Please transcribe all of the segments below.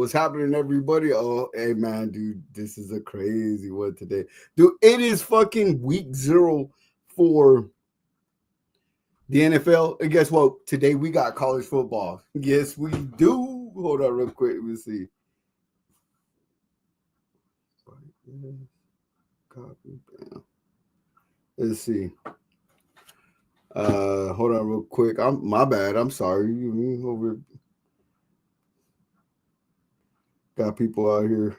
What's happening, everybody? Oh, hey, man, dude, this is a crazy one today. Dude, it is fucking week 0 for the NFL. And guess what? Today we got college football. Yes, we do. Hold on real quick. Let me see. Copy. Let's see. Hold on real quick. My bad. I'm sorry. Over got people out here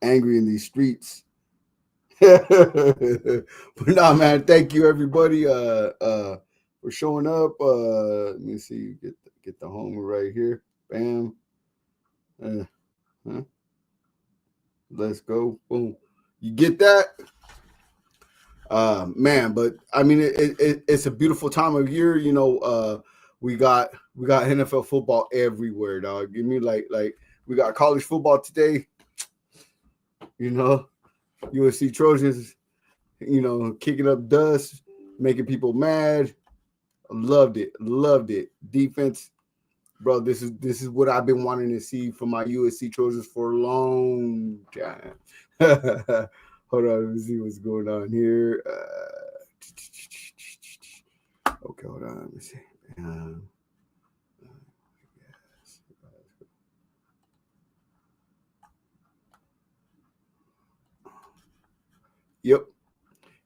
angry in these streets. But nah, man, thank you everybody for showing up. Let me see, get the homer right here. Bam. Huh? Let's go. Boom. You get that? Man, but I mean it's a beautiful time of year, we got NFL football everywhere, dog. You mean like we got college football today, USC Trojans, kicking up dust, making people mad. Loved it. Defense, bro. This is what I've been wanting to see from my USC Trojans for a long time. Hold on, let me see what's going on here. Okay, hold on. Let me see. Yep.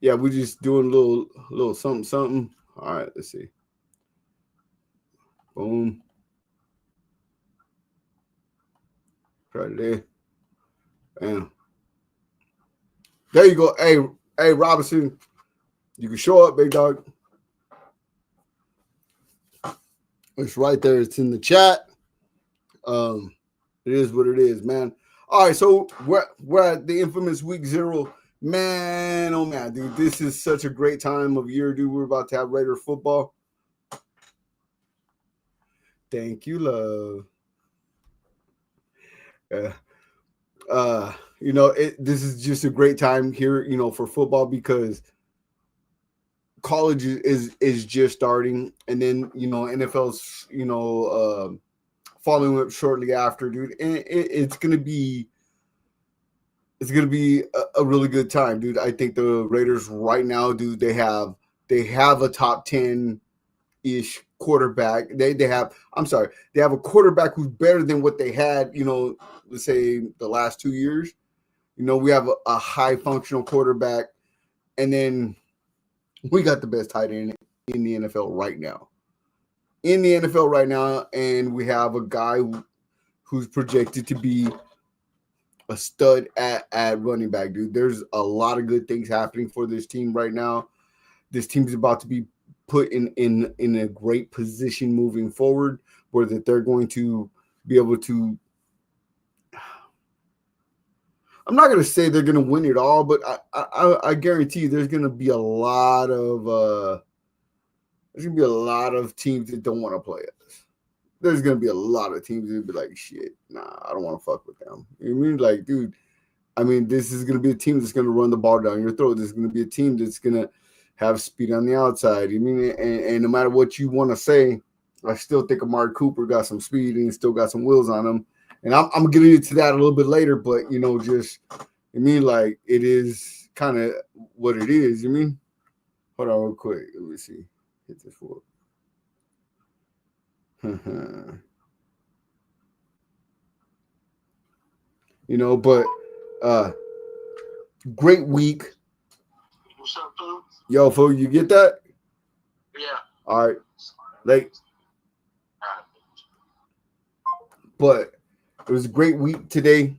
Yeah, we're just doing a little something. All right, let's see. Boom. Right there. Bam. There you go. Hey, Robinson, you can show up, big dog. It's right there. It's in the chat. It is what it is, man. All right, so we're at the infamous week 0. Man, oh man, dude, this is such a great time of year, dude. We're about to have Raider football. Thank you, love. This is just a great time here, for football because college is just starting, and then NFL's following up shortly after, dude. And it's gonna be a really good time, dude. I think the Raiders right now, dude, they have a top 10-ish quarterback. They have a quarterback who's better than what they had, let's say the last 2 years. We have a high functional quarterback, and then we got the best tight end in the NFL right now. And we have a guy who's projected to be a stud at running back, dude. There's a lot of good things happening for this team right now. This team's about to be put in a great position moving forward, where that they're going to be able to. I'm not going to say they're going to win it all, but I guarantee you there's going to be a lot of teams that don't want to play us. There's going to be a lot of teams that be like, shit, nah, I don't want to fuck with them. You know what I mean? Like, dude, this is going to be a team that's going to run the ball down your throat. This is going to be a team that's going to have speed on the outside. You mean? And no matter what you want to say, I still think Amari Cooper got some speed and still got some wheels on him. And I'm getting into that a little bit later, but, like, it is kind of what it is. You mean? Hold on real quick. Let me see. Hit this for. But great week. What's up, Foo? Yo, Foo, you get that? Yeah. All right. But it was a great week today.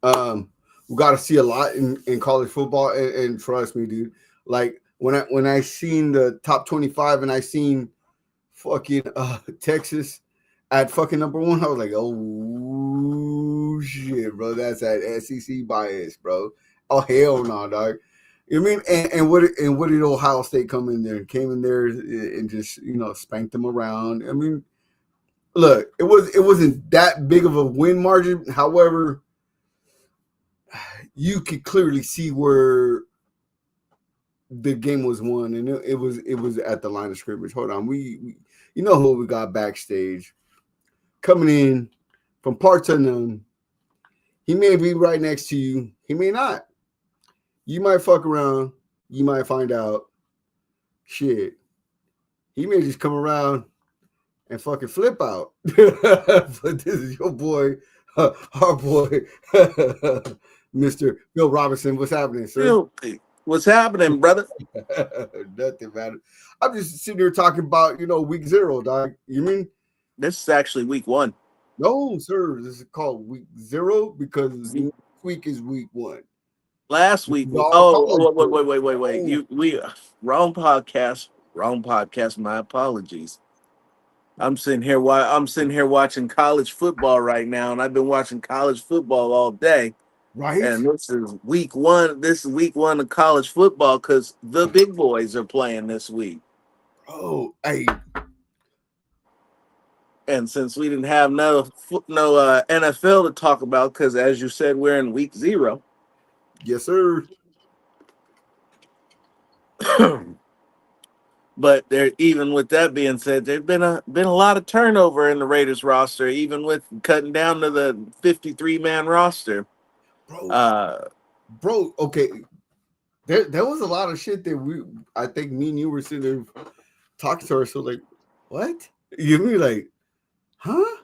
We got to see a lot in college football, and trust me, dude. Like when I seen the top 25 and I seen fucking Texas at fucking number 1, I was like, oh shit, bro, that's that SEC bias, bro. Oh hell no, dog. You know what I mean? And what did Ohio State come in there? Came in there and just spanked them around. I mean, look, it wasn't that big of a win margin. However, you could clearly see where the game was won, and it was at the line of scrimmage. Hold on, we who we got backstage coming in from parts unknown. He may be right next to you. He may not. You might fuck around. You might find out. Shit. He may just come around and fucking flip out. But this is your boy, our boy, Mr. Bill Robinson. What's happening, sir? Filthy. What's happening, brother? Nothing, man. I'm just sitting here talking about, week 0, dog. You mean? This is actually week 1. No, sir. This is called week 0 because next week is week 1. Last week. Wait. Wrong podcast. My apologies. I'm sitting here watching college football right now, and I've been watching college football all day. Right. And this is week 1. This is week 1 of college football because the big boys are playing this week. Oh, hey. And since we didn't have no NFL to talk about, because as you said, we're in week 0. Yes, sir. But even with that being said, there's been a lot of turnover in the Raiders roster, even with cutting down to the 53-man roster. Bro, okay. There was a lot of shit that I think me and you were sitting there talking to ourselves like, what? You mean like, huh?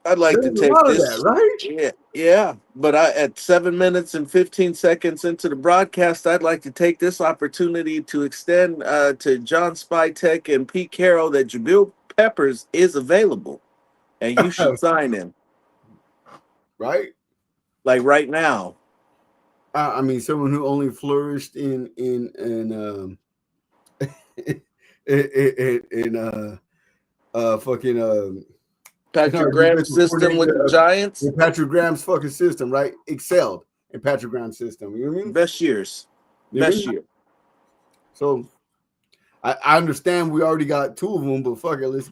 I'd like There's to take this, that, right? Yeah. But at 7 minutes and 15 seconds into the broadcast, I'd like to take this opportunity to extend to John Spytek and Pete Carroll that Jabril Peppers is available, and you should sign him. Right? Like right now. I mean, someone who only flourished in fucking Patrick Graham's system with the Giants. Patrick Graham's fucking system, right? Excelled in Patrick Graham's system. You know what I mean? Best years. Best year. So I understand we already got 2 of them, but fuck it, we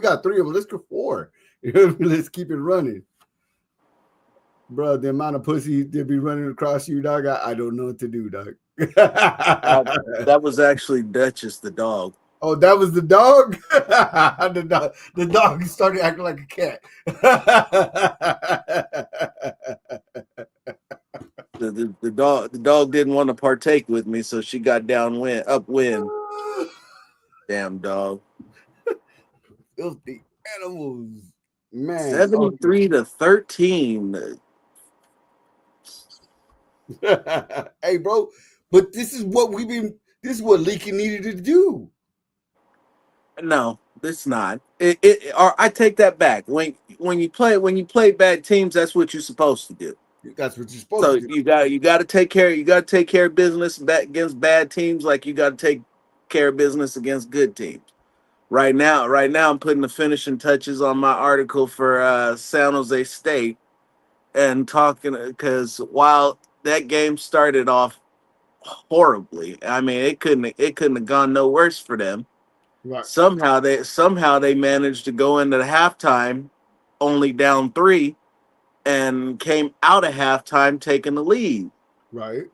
got 3 of them. Let's go 4. You know what I mean? Let's keep it running. Bro, the amount of pussy they be running across you, dog, I don't know what to do, dog. That was actually Duchess the dog. Oh, that was the dog? The dog started acting like a cat. The dog didn't want to partake with me, so she got upwind. Damn dog. Filthy animals. Man. 73-13. Hey, bro, but this is what Leaky needed to do. No, it's not. I take that back. When you play bad teams, that's what you're supposed to do. That's what you're supposed to do. You got to take care of business against bad teams, like you got to take care of business against good teams. Right now, I'm putting the finishing touches on my article for San Jose State, and talking because while that game started off horribly, I mean it couldn't have gone no worse for them. Right. Somehow they managed to go into the halftime only down 3 and came out of halftime taking the lead. Right.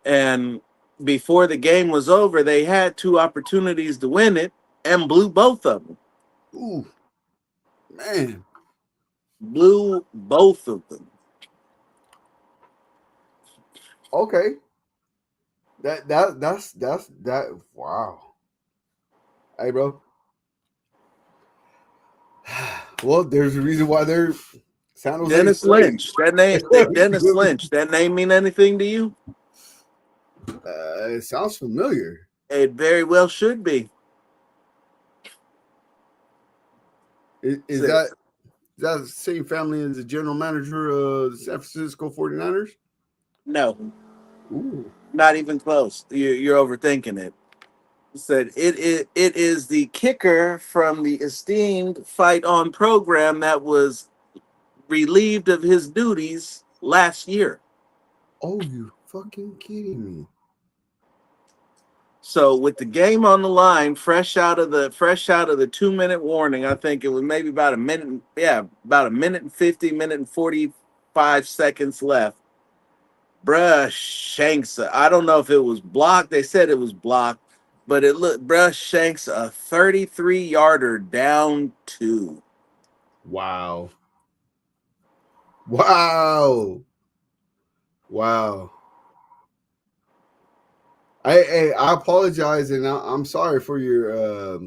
And before the game was over, they had 2 opportunities to win it and blew both of them. Ooh, man. Blew both of them. Okay. That's wow. Hey, bro. Well, there's a reason why they're San Jose Dennis Lynch. That name, Dennis Lynch. That name mean anything to you? It sounds familiar. It very well should be. Is that the same family as the general manager of the San Francisco 49ers? No. Ooh. Not even close. You're overthinking it. Said it is the kicker from the esteemed Fight On program that was relieved of his duties last year. Oh, you fucking kidding me? So with the game on the line, fresh out of the 2-minute warning, I think it was maybe about a minute and 50, minute and 45 seconds left. Bruh shanks. I don't know if it was blocked. They said it was blocked. But bruh shanks a 33-yarder down 2. Wow. Wow. Wow. I apologize, and I'm sorry for your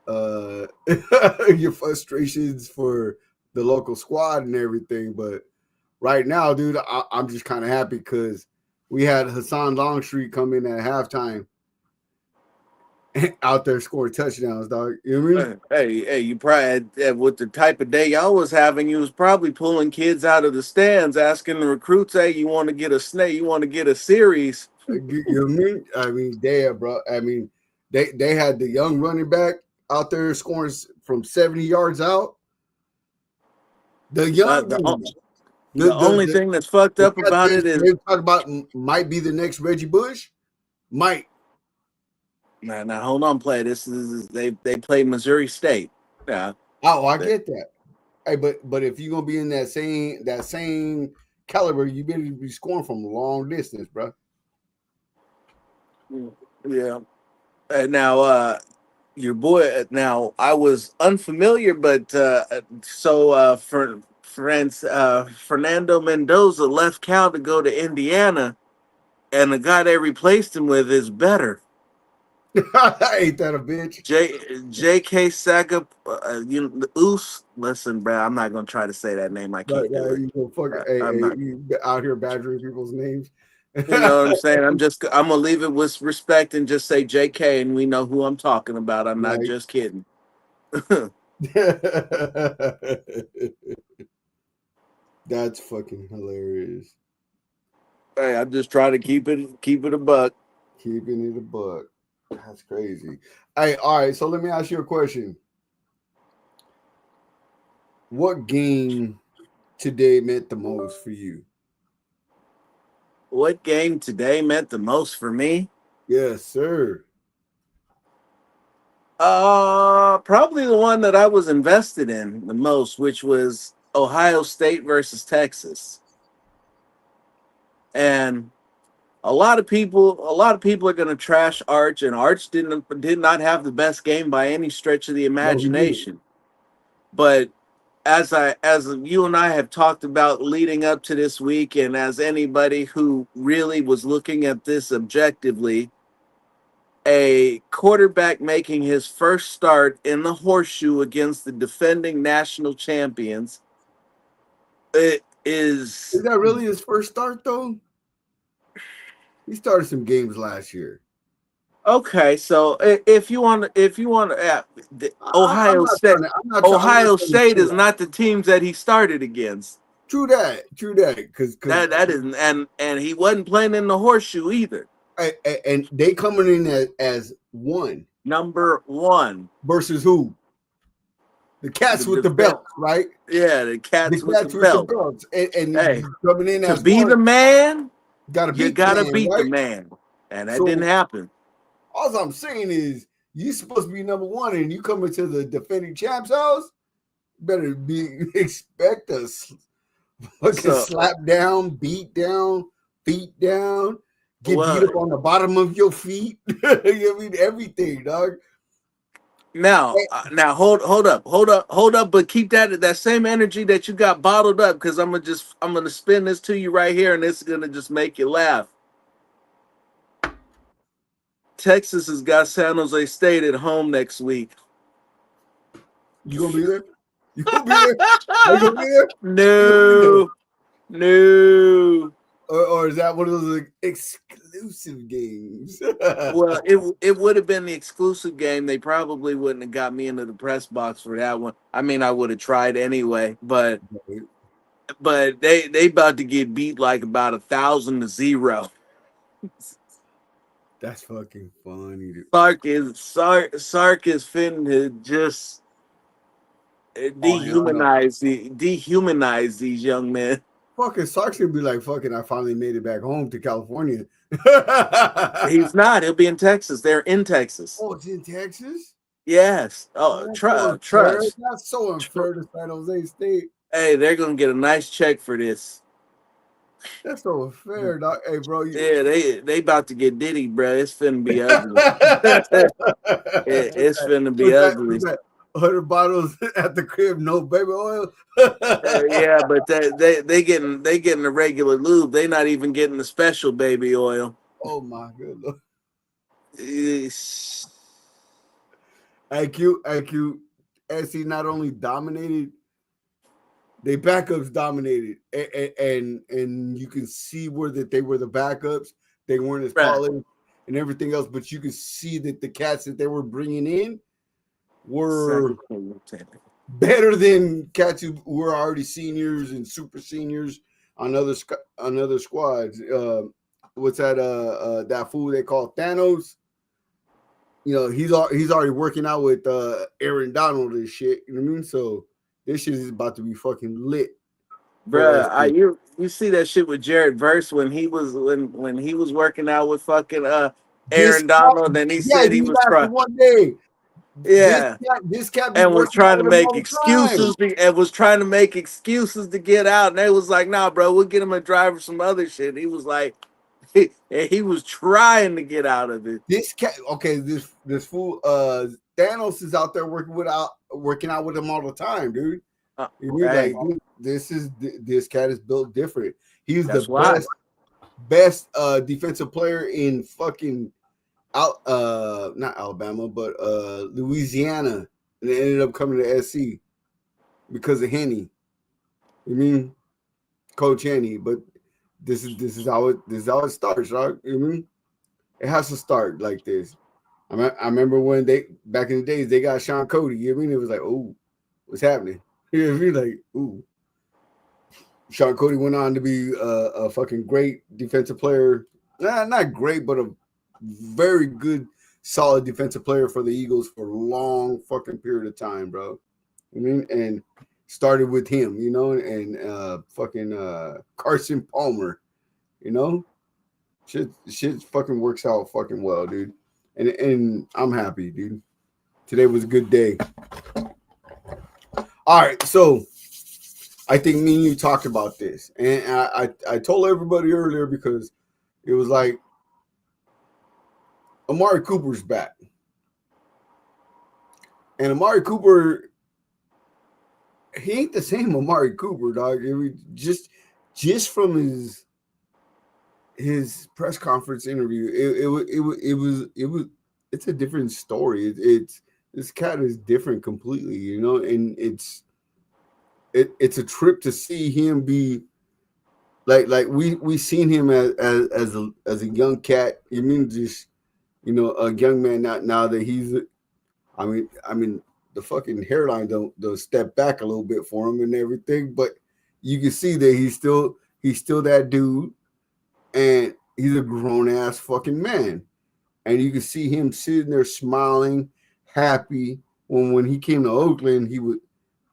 your frustrations for the local squad and everything. But right now, dude, I'm just kind of happy because we had Hassan Longstreet come in at halftime out there scoring touchdowns, dog. You know what I mean? Hey, you probably with the type of day y'all was having, you was probably pulling kids out of the stands, asking the recruits, "Hey, you want to get a snake? You want to get a series?" You know what I mean? I mean, damn, bro. I mean, they had the young running back out there scoring from 70 yards out. The young The dude, the only thing that's fucked up about it is they talk about might be the next Reggie Bush. Might. now hold on, play. This is they play Missouri State. Yeah. Oh, I get that. Hey, but if you're gonna be in that same caliber, you better be scoring from a long distance, bro. Yeah. Now, your boy. Now, I was unfamiliar, but for Fernando Mendoza left Cal to go to Indiana, and the guy they replaced him with is better. Ain't that a bitch? J.K. Saga, Listen, bro, I'm not gonna try to say that name. I can't do it. You go fuck. I'm not. You out here badgering people's names. You know what I'm saying? I'm gonna leave it with respect and just say JK, and we know who I'm talking about. I'm not just kidding. That's fucking hilarious. Hey, I'm just trying to keep it a buck. Keeping it a buck. That's crazy. Hey, all right. So let me ask you a question. What game today meant the most for you? What game today meant the most for me? Yes, sir. Probably the one that I was invested in the most, which was Ohio State versus Texas. And a lot of people are going to trash Arch, and Arch did not have the best game by any stretch of the imagination. But as you and I have talked about leading up to this week, and as anybody who really was looking at this objectively, a quarterback making his first start in the horseshoe against the defending national champions, it is. Is that really his first start though? He started some games last year. Okay, so if you want, Ohio State is not the teams that he started against. True that. Because that isn't, and he wasn't playing in the horseshoe either. And they coming in as number one versus who? The Cats with the belts, right? Yeah, the Cats with the belts. And hey, coming in to be the man, you gotta beat right? the man, and that didn't happen. All I'm saying is, you supposed to be number one, and you come into the defending champs' house. Better expect us fucking slap down, beat down, feet down, get beat up on the bottom of your feet. I mean, everything, dog. Now, hold up, but keep that same energy that you got bottled up, because I'm gonna spin this to you right here, and it's gonna just make you laugh. Texas has got San Jose State at home next week. You gonna be there? You gonna be there? Are you gonna be there? No. Or is that one of those exclusive games? Well, it would have been the exclusive game. They probably wouldn't have got me into the press box for that one. I mean, I would have tried anyway, but they about to get beat like about 1,000-0. That's fucking funny, dude. Sark is finna just dehumanize these young men. Fucking Sark's gonna be like, fucking, I finally made it back home to California. He's not. He'll be in Texas. They're in Texas. Oh, it's in Texas? Yes. Oh, trust. That's so unfair to San Jose State. Hey, they're gonna get a nice check for this. That's so unfair, dog. Hey, bro. Yeah, they about to get Diddy, bro. It's finna be ugly. It's finna be ugly. 100 bottles at the crib, no baby oil. Yeah, but they getting the regular lube. They not even getting the special baby oil. Oh my good Lord. It's- IQ, SC not only dominated, they backups dominated, and you can see where that they were the backups. They weren't as Right. polished and everything else, but you can see that the cats that they were bringing in were better than cats who were already seniors and super seniors on other squads. What's that? That fool they call Thanos. You know, he's already working out with Aaron Donald and shit. You know what I mean? So this shit is about to be fucking lit. Bruh, you see that shit with Jared Verse when he was working out with fucking Aaron Donald, and he said he was trying. One day. Yeah, this cat and was trying to make time. excuses to get out, and they was like, "Nah, bro, we'll get him a driver, some other shit." He was like, he was trying to get out of it. This cat, okay, this fool, Thanos is out there working out with him all the time, dude. Right. Like, dude, this cat is built different. He's That's the why. best defensive player in fucking not Alabama, but Louisiana, and it ended up coming to SC because of Henny. You mean Coach Henny? But this is how it starts, right? You mean it has to start like this. I remember when back in the days they got Sean Cody. You know what I mean? It was like, oh, what's happening? You know what I mean? Like, ooh. Sean Cody went on to be a fucking great defensive player. Not great, but a very good, solid defensive player for the Eagles for a long fucking period of time, bro. I mean, and started with him, you know, and fucking Carson Palmer, you know, shit fucking works out fucking well, dude. And I'm happy, dude. Today was a good day. All right, so I think me and you talked about this, and I told everybody earlier because it was like Amari Cooper's back, and Amari Cooper, he ain't the same Amari Cooper, dog. Just from his press conference interview, it's a different story. It's this cat is different completely, you know, and it's a trip to see him be like we seen him as a young cat. You mean just, you know, a young man now that he's I mean the fucking hairline don't step back a little bit for him and everything, but you can see that he's still that dude, and he's a grown ass fucking man. And you can see him sitting there smiling, happy. When he came to Oakland,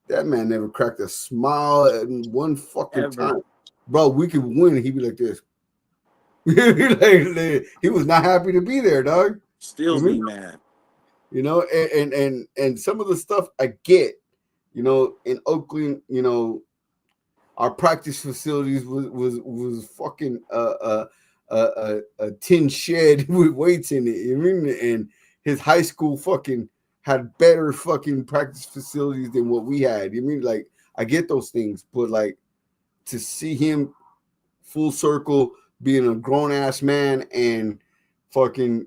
that man never cracked a smile at one fucking time. Bro, we could win, and he'd be like this. He was not happy to be there, dog. Still be mad. You know, and some of the stuff I get, you know, in Oakland, you know, our practice facilities was fucking a tin shed with weights in it. You mean? And his high school fucking had better fucking practice facilities than what we had. You mean? Like, I get those things, but like to see him full circle being a grown ass man and fucking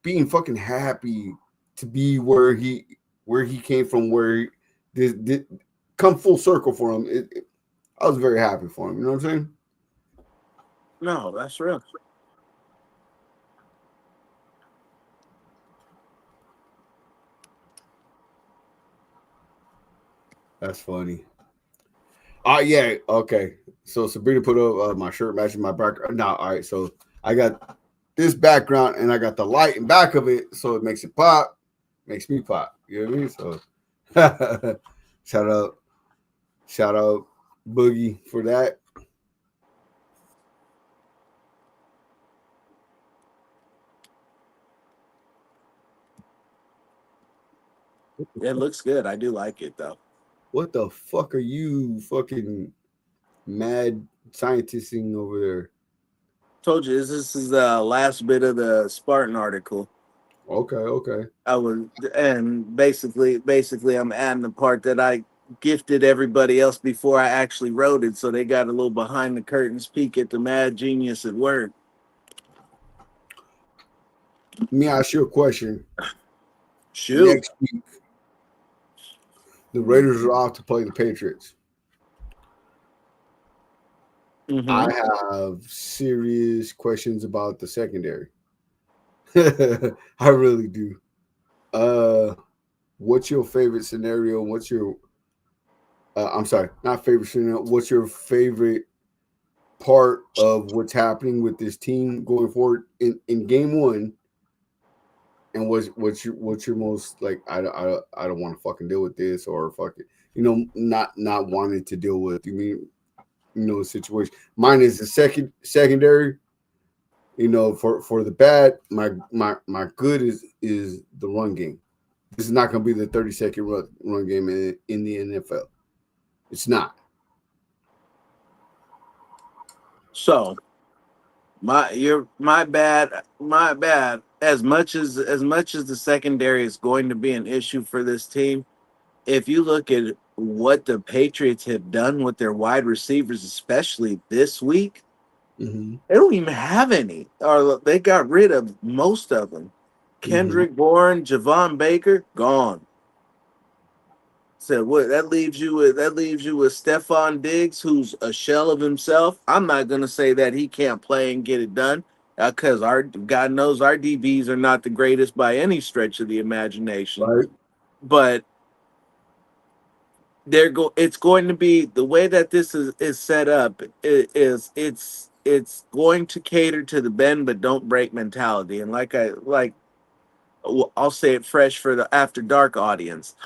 being fucking happy to be where he came from, where this come full circle for him. I was very happy for him. You know what I'm saying? No, that's real. That's funny. Yeah, okay. So Sabrina put up my shirt matching my background. Now, all right. So I got this background and I got the light in back of it, so it makes it pop, makes me pop. You know what I mean? So shout out Boogie for that. It looks good. I do like it though. What the fuck are you fucking mad scientisting over there? Told you this is the last bit of the Spartan article. Okay. And basically, I'm adding the part that I gifted everybody else before I actually wrote it, so they got a little behind the curtains peek at the mad genius at work. Let me ask you a question. Shoot. Next week, the Raiders are off to play the Patriots. I have serious questions about the secondary. I really do. What's your favorite scenario? What's your I'm sorry, not favorite scenario. What's your favorite part of what's happening with this team going forward in game one? And what's your most like? I don't want to fucking deal with this or fuck it. Not wanting to deal with. Situation. Mine is the secondary. For the bad, my good is the run game. This is not going to be the 30-second run game in the NFL. It's not. So, my bad. As much as the secondary is going to be an issue for this team, if you look at what the Patriots have done with their wide receivers, especially this week, Mm-hmm. they don't even have any, or they got rid of most of them. Kendrick Bourne, Javon Baker, gone. So what that leaves you with Stephon Diggs, who's a shell of himself. I'm not gonna say that he can't play and get it done, because our God knows our DBs are not the greatest by any stretch of the imagination. Right. But it's going to be the way that this is set up it's going to cater to the bend but don't break mentality. And I'll say it fresh for the after dark audience.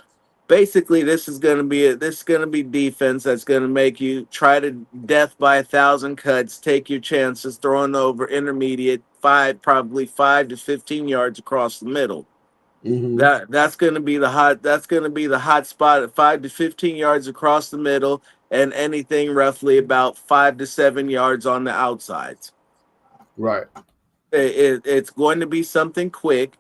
Basically, this is going to be defense that's going to make you try to death by 1,000 cuts, take your chances, throwing over intermediate probably 5 to 15 yards across the middle. Mm-hmm. That's going to be the hot spot at 5 to 15 yards across the middle, and anything roughly about 5 to 7 yards on the outsides. Right. It's going to be something quick.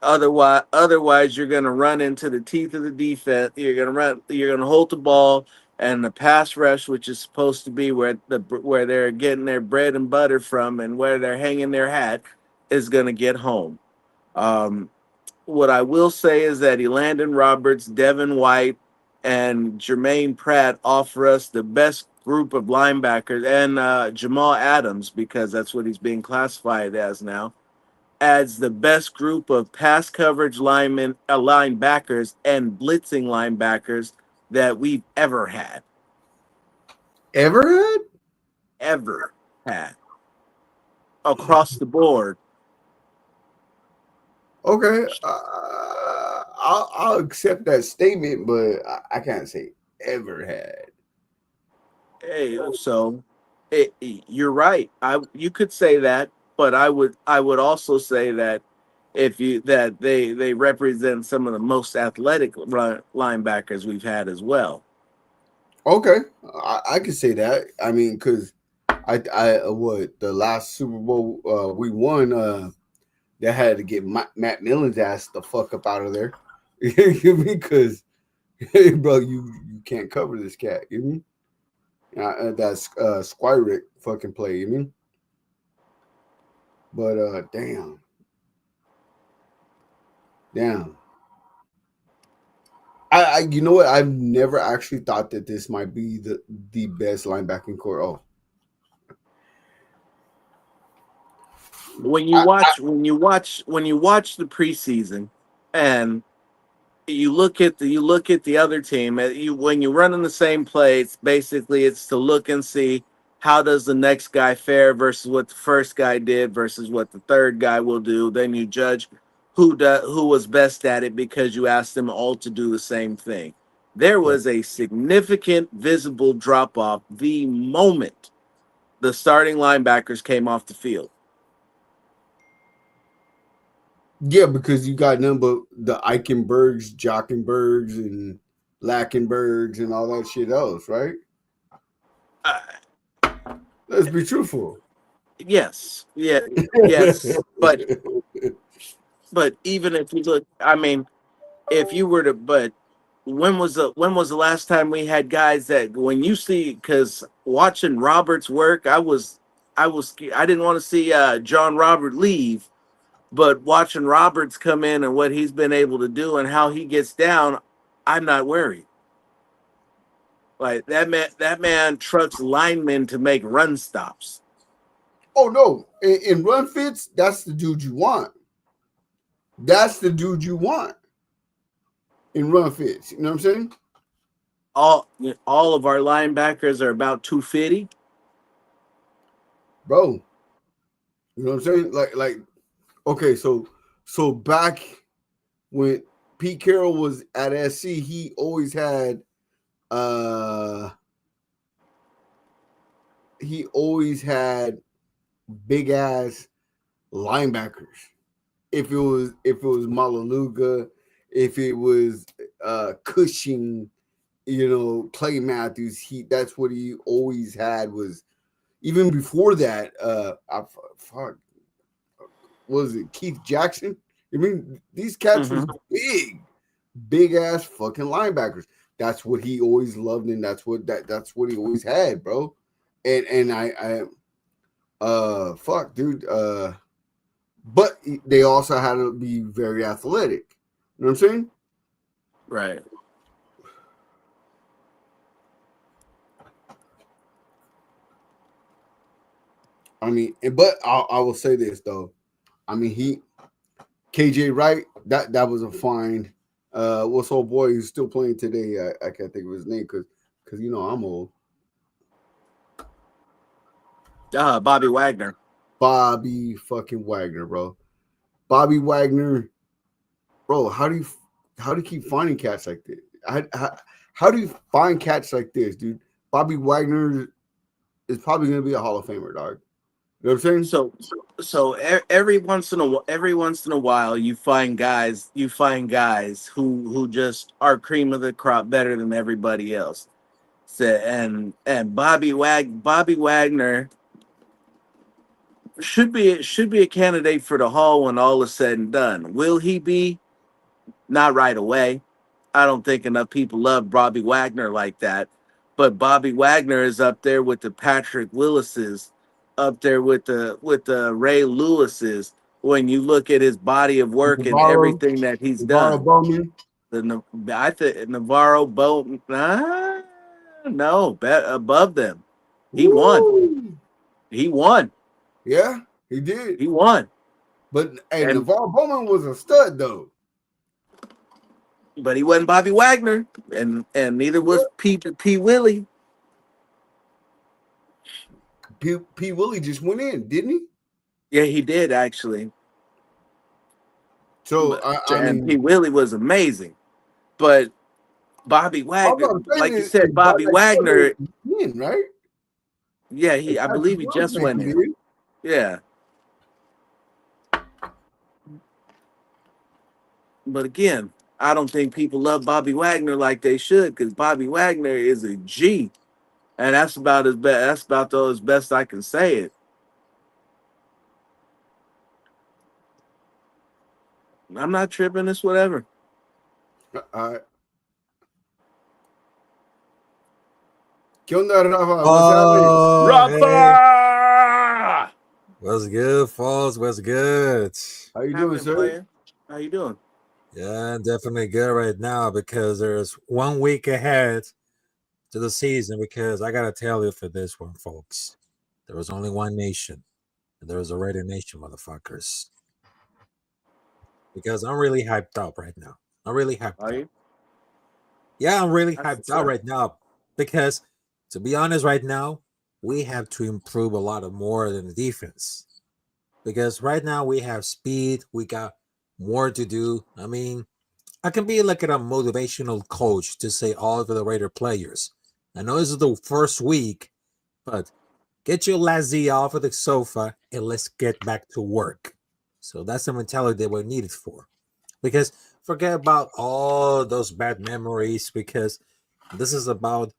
Otherwise, you're going to run into the teeth of the defense. You're going to hold the ball, and the pass rush, which is supposed to be where they're getting their bread and butter from, and where they're hanging their hat, is going to get home. What I will say is that Elandon Roberts, Devin White, and Jermaine Pratt offer us the best group of linebackers, and Jamal Adams, because that's what he's being classified as now, adds the best group of pass coverage linebackers and blitzing linebackers that we've ever had. Ever Had. Across the board. Okay. I'll accept that statement, but I can't say ever had. Hey, so you're right. You could say that, but I would also say that they represent some of the most athletic linebackers we've had as well. Okay, I can say that. I mean, because the last Super Bowl we won, they had to get Matt Millen's ass the fuck up out of there. You mean? Because, hey, bro, you can't cover this cat. You mean? That's Squirick fucking play. You mean? But damn. I you know what? I've never actually thought that this might be the best linebacking core. Oh, when you watch the preseason and you look at the other team, when you're running the same plays, basically it's to look and see how does the next guy fare versus what the first guy did versus what the third guy will do. Then you judge who was best at it because you asked them all to do the same thing. There was a significant visible drop off the moment the starting linebackers came off the field. yeah, because you got none but the Eichenbergs, Jockenbergs, and Lackenbergs, and all that shit else, right? Let's be truthful. Yes, yeah, yes, but But even if you look, I mean, if you were to, but when was the last time we had guys that when you see, because watching Roberts work, I didn't want to see John Robert leave, but watching Roberts come in and what he's been able to do and how he gets down, I'm not worried. Like that man trucks linemen to make run stops. Oh no, in run fits, that's the dude you want. That's the dude you want in run fits. You know what I'm saying? All of our linebackers are about 250. Bro. You know what I'm saying? Like okay, so back when Pete Carroll was at SC, he always had big ass linebackers. If it was Malaluga, if it was Cushing, Clay Matthews, that's what he always had. Was even before that, fuck, was it Keith Jackson? I mean, these cats was big ass fucking linebackers. That's what he always loved, and that's what he always had, bro. And I fuck, dude. But they also had to be very athletic. You know what I'm saying? Right. I mean, but I will say this though. I mean, KJ Wright, that was a fine. What's old boy who's still playing today? I can't think of his name because I'm old. Bobby Wagner. Bobby fucking Wagner, bro. Bobby Wagner, bro. How do you keep finding cats like this? How do you find cats like this, dude? Bobby Wagner is probably gonna be a Hall of Famer, dog. You know what I'm saying? So every once in a while you find guys who just are cream of the crop, better than everybody else. So, and Bobby Wagner should be a candidate for the Hall when all is said and done. Will he be? Not right away. I don't think enough people love Bobby Wagner like that. But Bobby Wagner is up there with the Patrick Willises, up there with the Ray Lewises. When you look at his body of work and everything that he's done, Bowman. I think Navarro Bowman, no, above them. He won. He won. Yeah, he did. He won. But Navarro Bowman was a stud though. But he wasn't Bobby Wagner, and neither was P. Willie. P. Willie just went in, didn't he? Yeah, he did actually. So I mean, P. Willie was amazing, but Bobby Wagner, like you said, Bobby Wagner, right? Yeah, I believe he just went in. Yeah. But again, I don't think people love Bobby Wagner like they should, because Bobby Wagner is a G, and that's about as best. That's about as best I can say it. I'm not tripping. It's whatever. All right. ¿Qué onda, Rafa? Rafa! What's good, folks? What's good? How you doing, sir? Playing. How you doing? Yeah, definitely good right now because there's 1 week ahead to the season. Because I gotta tell you for this one, folks, there was only one nation, and there was already a nation, motherfuckers. Because I'm really hyped up right now. I'm really hyped Are you? Yeah, I'm really hyped up right now because, to be honest, right now we have to improve a lot of more than the defense. Because right now we have speed, we got more to do. I mean, I can be like a motivational coach to say all of the Raider players. I know this is the first week, but get your lazy off of the sofa and let's get back to work. So that's the mentality that we're needed for. Because forget about all those bad memories, because this is about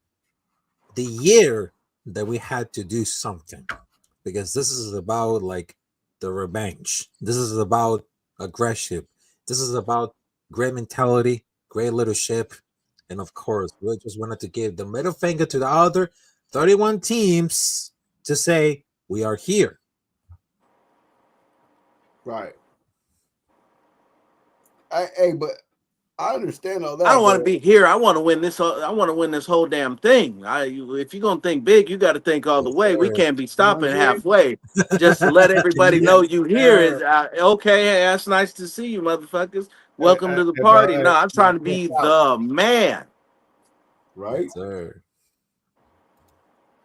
the year that we had to do something. Because this is about like the revenge. This is about aggression. This is about great mentality, great leadership, and of course, we just wanted to give the middle finger to the other 31 teams to say we are here. Right. But I understand all that. I don't want to but- be here. I want to win this. I want to win this whole damn thing. If you're gonna think big, you got to think all the way. We can't be stopping Okay. halfway just to let everybody know you here. Yeah. Is okay. Hey, that's nice to see you, motherfuckers. Welcome to the party. No, I'm trying to be the man. Right. Yes, sir.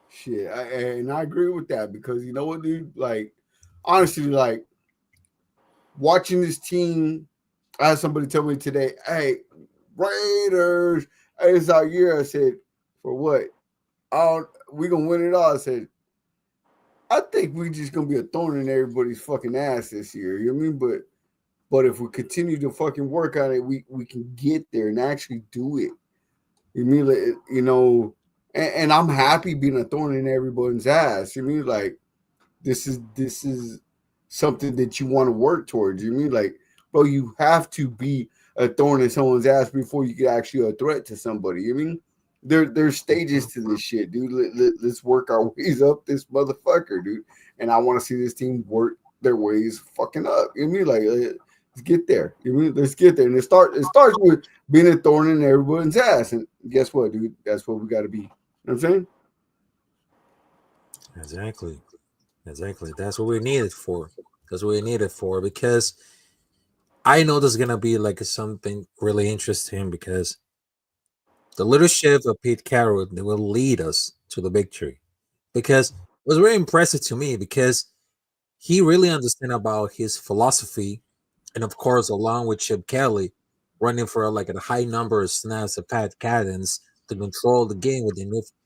Shit, and I agree with that because you know what, dude? Like, honestly, like watching this team. I had somebody tell me today, "Hey, Raiders, hey, it's our year." I said, "For what? We gonna win it all." I said, "I think we just gonna be a thorn in everybody's fucking ass this year." You know what I mean? But if we continue to fucking work on it, we can get there and actually do it. You mean, like, you know? And I'm happy being a thorn in everybody's ass. You mean, like this is something that you want to work towards. You mean, like, bro, you have to be a thorn in someone's ass before you get actually a threat to somebody. You mean, there's stages to this shit, dude. Let's work our ways up this motherfucker, dude. And I want to see this team work their ways fucking up. You mean, like, let's get there. You mean, let's get there. And it starts with being a thorn in everyone's ass. And guess what, dude? That's what we got to be. You know what I'm saying? Exactly. That's what we need it for. That's what we need it for because I know there's gonna be like something really interesting because the leadership of Pete Carroll will lead us to the victory. Because it was very impressive to me because he really understood about his philosophy, and of course, along with Chip Kelly, running for like a high number of snaps of Pat Cadence to control the game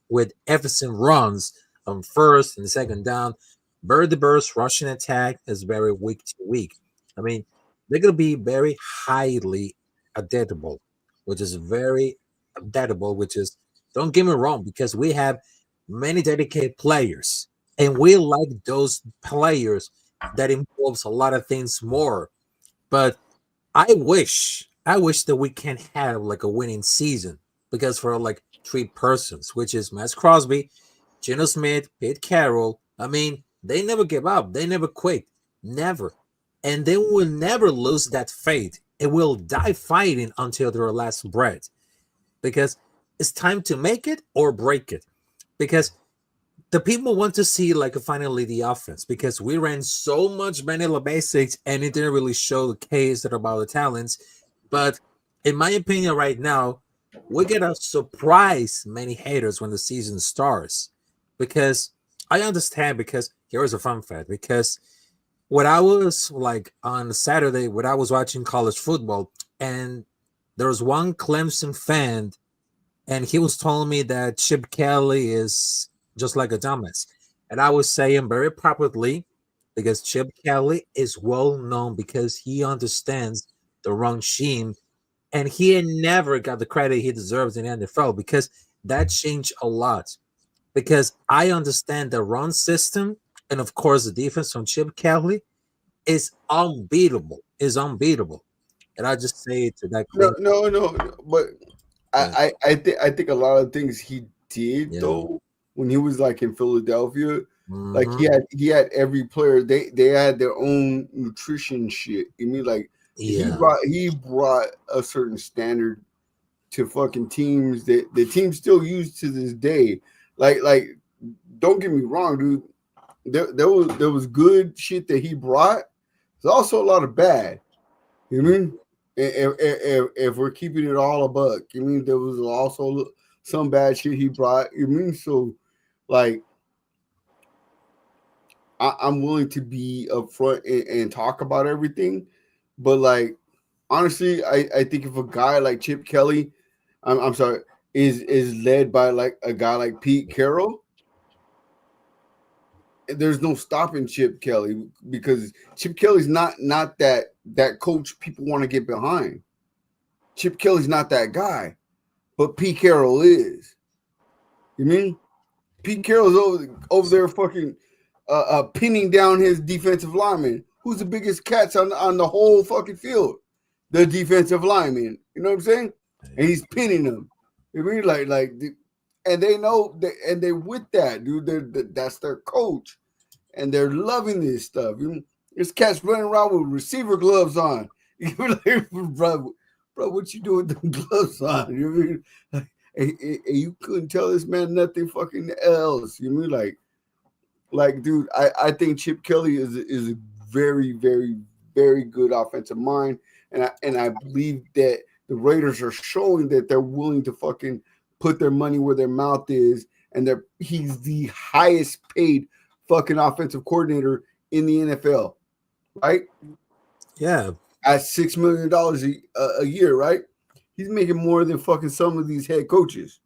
with efficient runs on first and second down. Birdie Bird's rushing attack is very week to week. I mean, they're going to be very highly adaptable, which is don't get me wrong, because we have many dedicated players, and we like those players that involves a lot of things more. But I wish that we can have like a winning season because for like three persons, which is Max Crosby, Geno Smith, Pete Carroll. I mean, they never give up. They never quit. Never. And they will never lose that faith. It will die fighting until their last breath. Because it's time to make it or break it. Because the people want to see like finally the offense. Because we ran so much vanilla basics and it didn't really show the case that about the talents. But in my opinion right now, we're gonna surprise many haters when the season starts. Because I understand, because here's a fun fact, because when I was like on Saturday, when I was watching college football, and there was one Clemson fan, and he was telling me that Chip Kelly is just like a dumbass. And I was saying very properly, because Chip Kelly is well known because he understands the wrong scheme, and he had never got the credit he deserves in the NFL because that changed a lot. Because I understand the run system, and of course the defense from Chip Kelly is unbeatable. And I just say it to that. No. But I think a lot of things he did though when he was like in Philadelphia, like he had every player. They had their own nutrition shit. You mean like he brought a certain standard to fucking teams that the teams still use to this day. Like, don't get me wrong, dude. There was good shit that he brought. There's also a lot of bad. You mean? If we're keeping it all a buck, you mean there was also some bad shit he brought. You mean so, like, I'm willing to be upfront and talk about everything, but like, honestly, I think if a guy like Chip Kelly, I'm sorry, is led by like a guy like Pete Carroll, there's no stopping Chip Kelly because Chip Kelly's not that coach people want to get behind. Chip Kelly's not that guy, but Pete Carroll is. You mean Pete Carroll's over there fucking pinning down his defensive lineman who's the biggest cats on the whole fucking field? The defensive lineman. You know what I'm saying? And he's pinning them. You mean and they know and they're with that, dude. That's their coach, and they're loving this stuff. This cat's running around with receiver gloves on. You're like, bro, what you doing with the gloves on? You mean, and you couldn't tell this man nothing fucking else. You mean dude? I think Chip Kelly is a very, very, very good offensive mind, and I believe that the Raiders are showing that they're willing to fucking put their money where their mouth is, and he's the highest paid fucking offensive coordinator in the NFL, right? Yeah. At $6 million a year, right? He's making more than fucking some of these head coaches.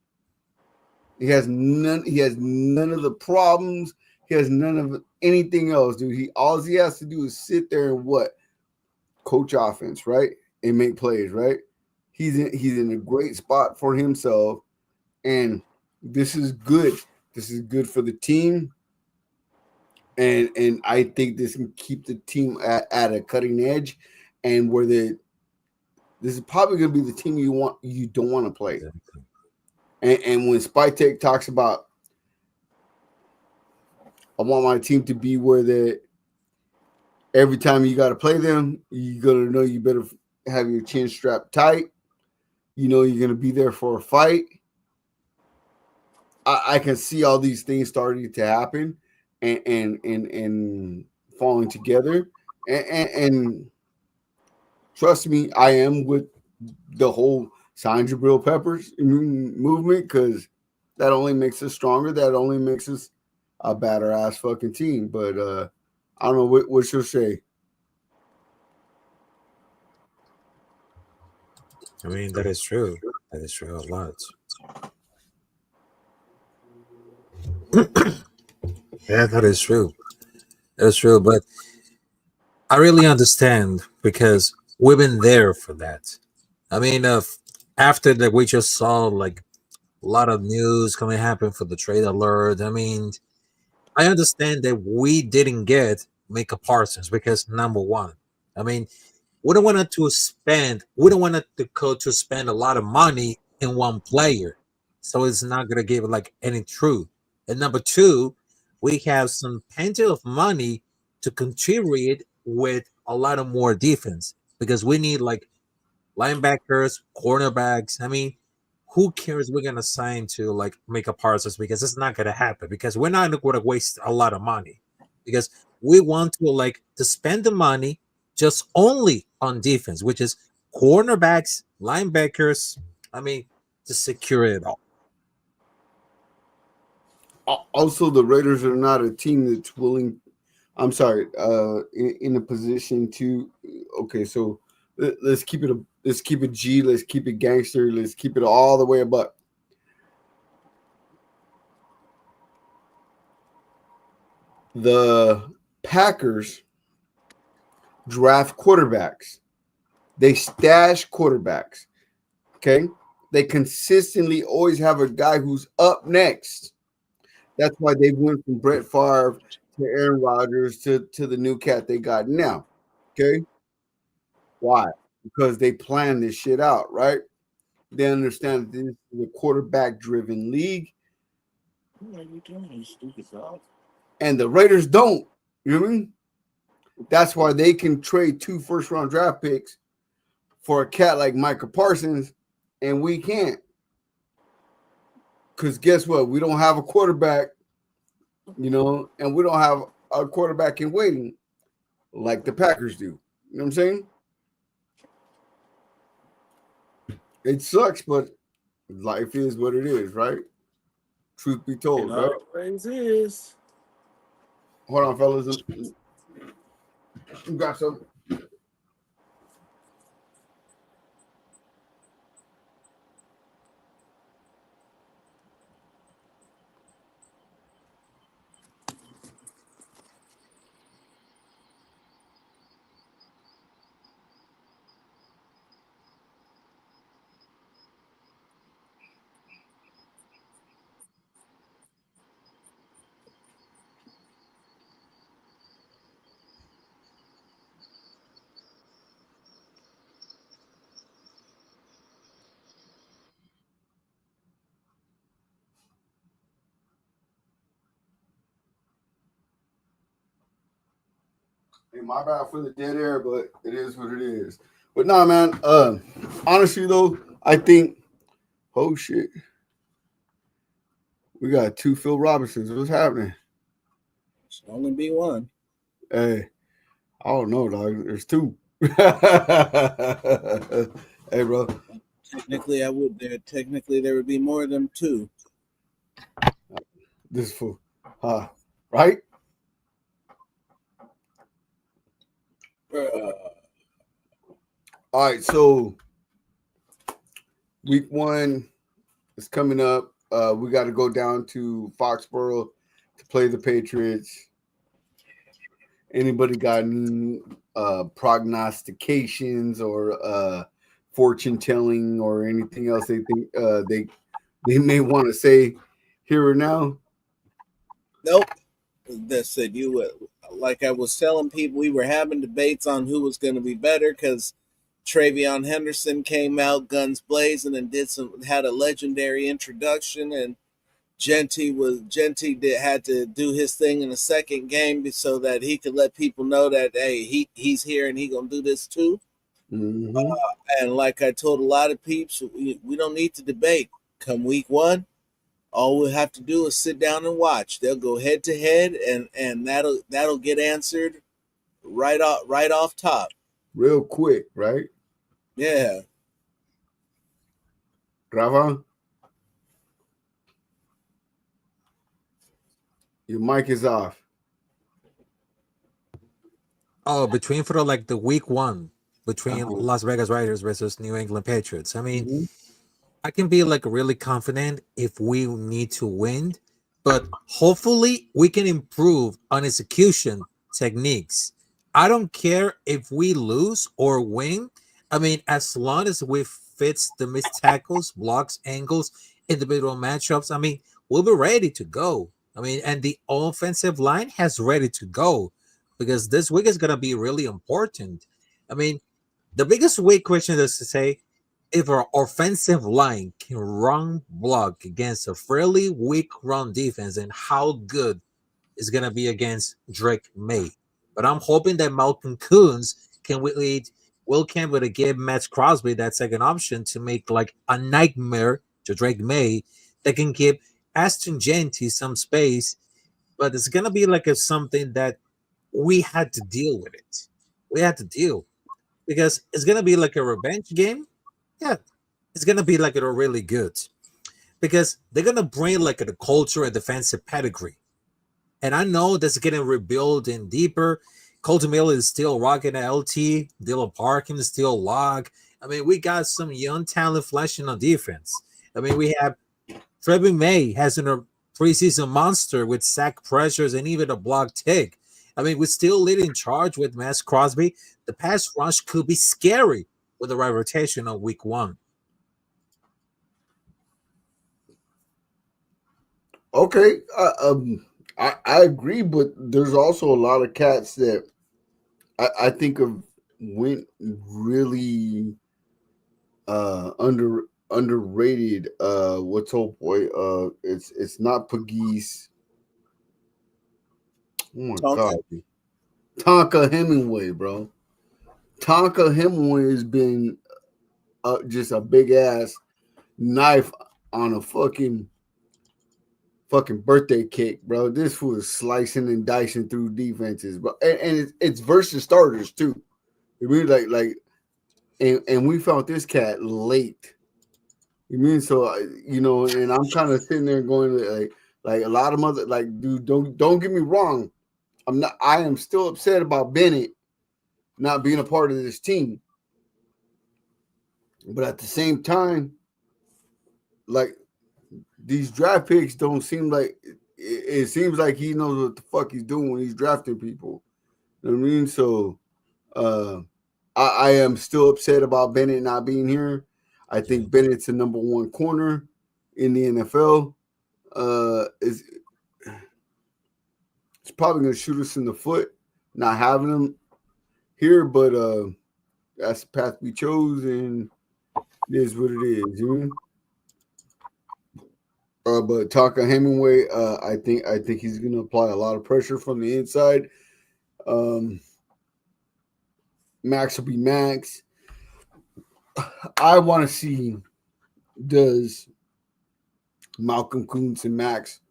He has none of the problems. He has none of anything else, dude. All he has to do is sit there and coach offense, right? And make plays, right? He's in a great spot for himself, and this is good. This is good for the team, and I think this can keep the team at a cutting edge, and this is probably going to be the team you don't want to play. And when Spytek talks about, I want my team to be where every time you got to play them, you're going to know you better have your chin strapped tight. You know you're going to be there for a fight. I can see all these things starting to happen and falling together. And trust me, I am with the whole sign Jabril Peppers movement, because that only makes us stronger. That only makes us a better ass fucking team. But I don't know what you'll say. I mean, that is true. That is true a lot. Yeah, that is true. That's true. But I really understand, because we've been there for that. I mean, after that, we just saw like a lot of news coming happen for the trade alert. I mean, I understand that we didn't get Micah Parsons because, number one, I mean, we don't want to go to spend a lot of money in one player, so it's not gonna give like any truth. And number two, we have some plenty of money to contribute with a lot of more defense, because we need like linebackers, cornerbacks. I mean, who cares? We're gonna sign to like make a Parsons, because it's not gonna happen, because we're not gonna waste a lot of money, because we want to spend the money just only on defense, which is cornerbacks, linebackers. I mean, to secure it all. Also, the Raiders are not a team that's willing. I'm sorry, in a position to. Okay, so let's keep it let's keep it G. Let's keep it gangster. Let's keep it all the way above. The Packers draft quarterbacks. They stash quarterbacks. Okay, they consistently always have a guy who's up next. That's why they went from Brett Favre to Aaron Rodgers to the new cat they got now. Okay. Why? Because they plan this shit out, right? They understand that this is a quarterback driven league. What are you doing, you stupid dog? And the Raiders don't. You know what I mean? That's why they can trade 2 first-round draft picks for a cat like Micah Parsons, and we can't. Because guess what? We don't have a quarterback, and we don't have a quarterback in waiting like the Packers do. You know what I'm saying? It sucks, but life is what it is, right? Truth be told, right? Always is. Hold on, fellas. You got some. Hey, my bad for the dead air, but it is what it is. But nah, man. Honestly though, I think. Oh shit, we got two Phil Robinsons. What's happening? Should only be one. Hey, I don't know, dog. There's two. Hey, bro. Technically, there would be more than two. This fool, right? All right, so week 1 is coming up. We got to go down to Foxborough to play the Patriots. Anybody got any prognostications or fortune telling or anything else they think they may want to say here or now? Nope. That's it. Like I was telling people, we were having debates on who was going to be better because Travion Henderson came out guns blazing and had a legendary introduction, and Genty had to do his thing in the second game so that he could let people know that hey, he's here and he gonna do this too. Mm-hmm. And like I told a lot of peeps, we don't need to debate. Come week 1, all we have to do is sit down and watch. They'll go head to head, and that'll get answered right off top. Real quick, right? Yeah. Gravan, your mic is off. Oh, between for the week 1 between Las Vegas Raiders versus New England Patriots. I mean, I can be really confident if we need to win, but hopefully we can improve on execution techniques. I don't care if we lose or win. I mean, as long as we fits the missed tackles, blocks, angles, individual matchups, I mean, we'll be ready to go. I mean, and the offensive line has ready to go because this week is going to be really important. I mean, the biggest weak question is to say if our offensive line can run block against a fairly weak run defense, and how good is going to be against Drake May. But I'm hoping that Malcolm Coons can lead Will Campbell to give Matt Crosby that second option to make a nightmare to Drake May that can give Aston Genty some space. But it's going to be something that we had to deal with it. We had to deal because it's going to be a revenge game. Yeah, it's going to be a really good because they're going to bring the culture and defensive pedigree. And I know that's getting rebuilt and deeper. Colton Miller is still rocking at LT. Dylan Parkin is still log. I mean, we got some young talent flashing on defense. I mean, we have Trevor May has a preseason monster with sack pressures and even a block tick. I mean, we're still leading charge with Matt Crosby. The pass rush could be scary with the right rotation on week 1. Okay, I agree, but there's also a lot of cats that I think of went really underrated. What's old boy? It's not Pagese. Oh my god, Tonka Hemingway, bro. Tonka Hemingway has been just a big ass knife on a fucking birthday cake, bro. This fool is slicing and dicing through defenses, bro, and it's versus starters too. It really and we found this cat late. You mean so? And I'm kind of sitting there going like a lot of mother dude. Don't get me wrong. I am still upset about Bennett not being a part of this team, but at the same time, these draft picks don't seem like it seems like he knows what the fuck he's doing when he's drafting people. You know what I mean? So I am still upset about Bennett not being here. I think Bennett's the number 1 corner in the NFL. It's probably going to shoot us in the foot not having him here, but that's the path we chose, and it is what it is. You know? But Tonka Hemingway, I think he's going to apply a lot of pressure from the inside. Max will be Max. I want to see, does Malcolm Kuntz and Max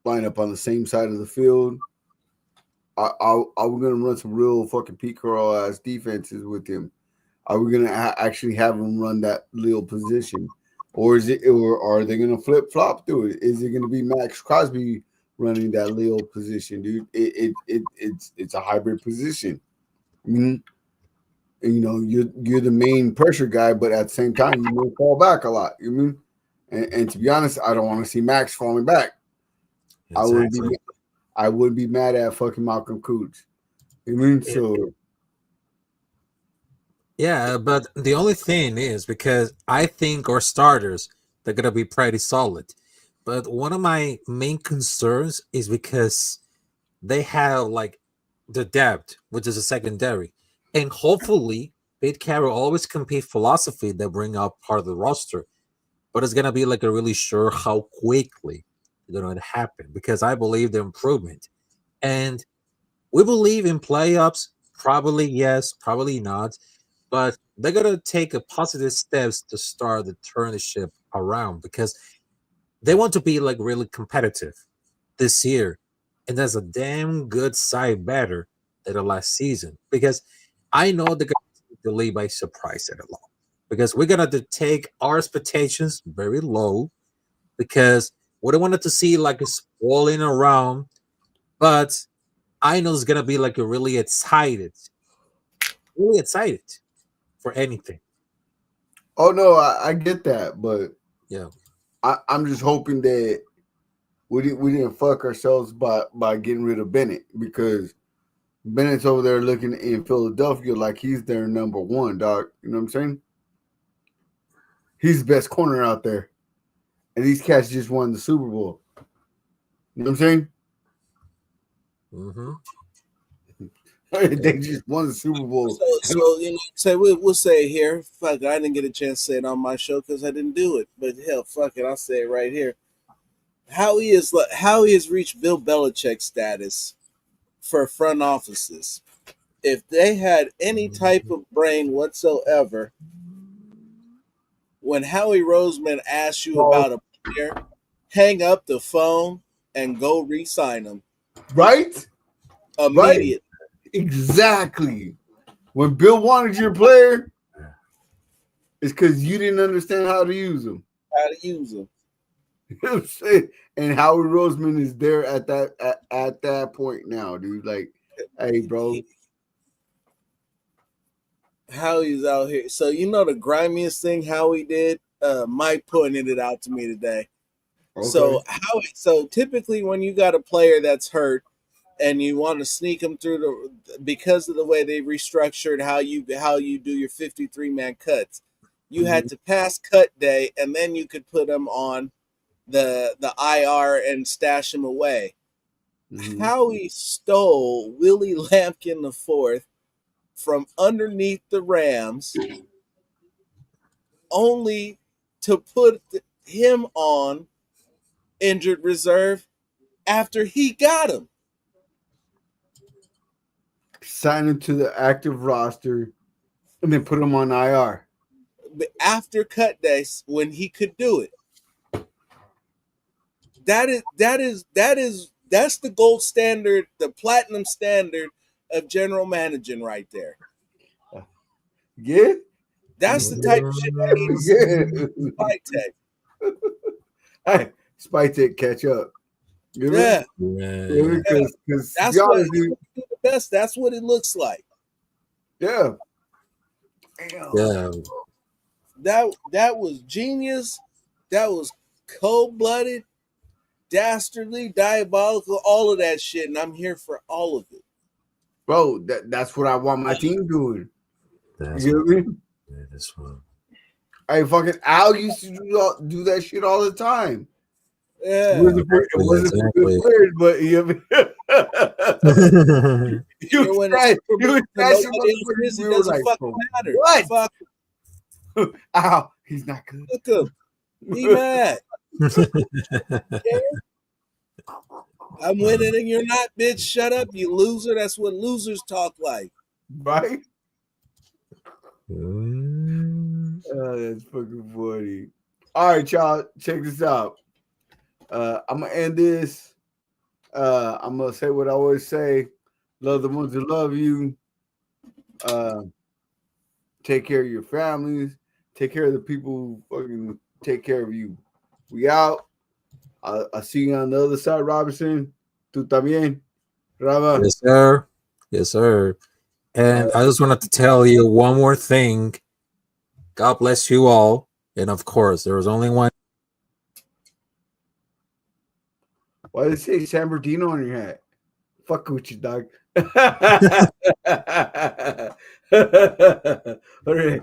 line up on the same side of the field? Are we going to run some real fucking Pete Carroll ass defenses with him? Are we going to actually have him run that little position? Or are they going to flip flop through it? Is it going to be Max Crosby running that little position, dude? It's a hybrid position. And, you're the main pressure guy, but at the same time, you may fall back a lot. And to be honest, I don't want to see Max falling back. Exactly. I wouldn't be mad at fucking Malcolm Kuntz. So Yeah, but the only thing is because I think our starters they're gonna be pretty solid. But one of my main concerns is because they have like the depth, which is a secondary, and hopefully Pete Carroll always compete philosophy that bring up part of the roster, but it's gonna be like a really sure how quickly it's gonna happen because I believe the improvement, and we believe in playoffs. Probably yes, probably not, but they're gonna take a positive steps to start to turn the ship around because they want to be like really competitive this year, and that's a damn good side better than the last season because I know they're gonna take the league by surprise at a lot because we're gonna take our expectations very low because we don't want it to see like a spoiling around, but I know it's gonna be like a really excited for anything. oh no, I get that, but Yeah. I'm just hoping that we didn't fuck ourselves by getting rid of Bennett because Bennett's over there looking in Philadelphia like he's their number one, dog. You know what I'm saying? He's the best corner out there. And these cats just won the Super Bowl. You know what I'm saying? Mm-hmm. They just won the Super Bowl. So say we'll say it here. Fuck it, I didn't get a chance to say it on my show because I didn't do it. But hell, fuck it, I'll say it right here. How he has reached Bill Belichick status for front offices. If they had any type of brain whatsoever, when Howie Roseman asks you about a player, hang up the phone and go re-sign him Right? immediately. Exactly. When Bill wanted your player, it's because you didn't understand how to use them. How to use them. You know what I'm saying? And Howard Roseman is there at that point now, dude. Like, hey, bro. Howie's out here. So the grimiest thing Howie did? Mike pointed it out to me today. Okay. So typically when you got a player that's hurt and you want to sneak them through because of the way they restructured how you do your 53-man cuts, you had to pass cut day and then you could put them on the IR and stash them away. Howie stole Willie Lampkin IV from underneath the Rams only to put him on injured reserve after he got him. Sign him to the active roster and then put him on IR. But after cut days when he could do it. That's the gold standard, the platinum standard of general managing right there. Yeah. That's the type of shit that needs Spike Tech. Hey, Spike Tech catch up. Yeah. Because that's what the best. That's what it looks like. Yeah. Yeah. That was genius. That was cold-blooded, dastardly, diabolical, all of that shit, and I'm here for all of it. Bro, that's what I want my team doing. That's you know what I mean? This one. Hey, fucking Al used to do that shit all the time. Yeah. It wasn't for good players, but he was it doesn't fucking matter. What? Fuck. Ow, he's not good. Look him. Be mad. I'm winning and you're not, bitch. Shut up, you loser. That's what losers talk like. right? Mm. That's fucking funny. All right, y'all, check this out. I'm gonna end this. I'm gonna say what I always say: love the ones that love you. Take care of your families. Take care of the people who fucking take care of you. We out. I'll see you on the other side, Robinson. Tú también, Rama. Yes, sir. Yes, sir. And I just wanted to tell you one more thing. God bless you all. And of course, there was only one. Why did it say San Bernardino on your hat? Fuck with you, dog. All right.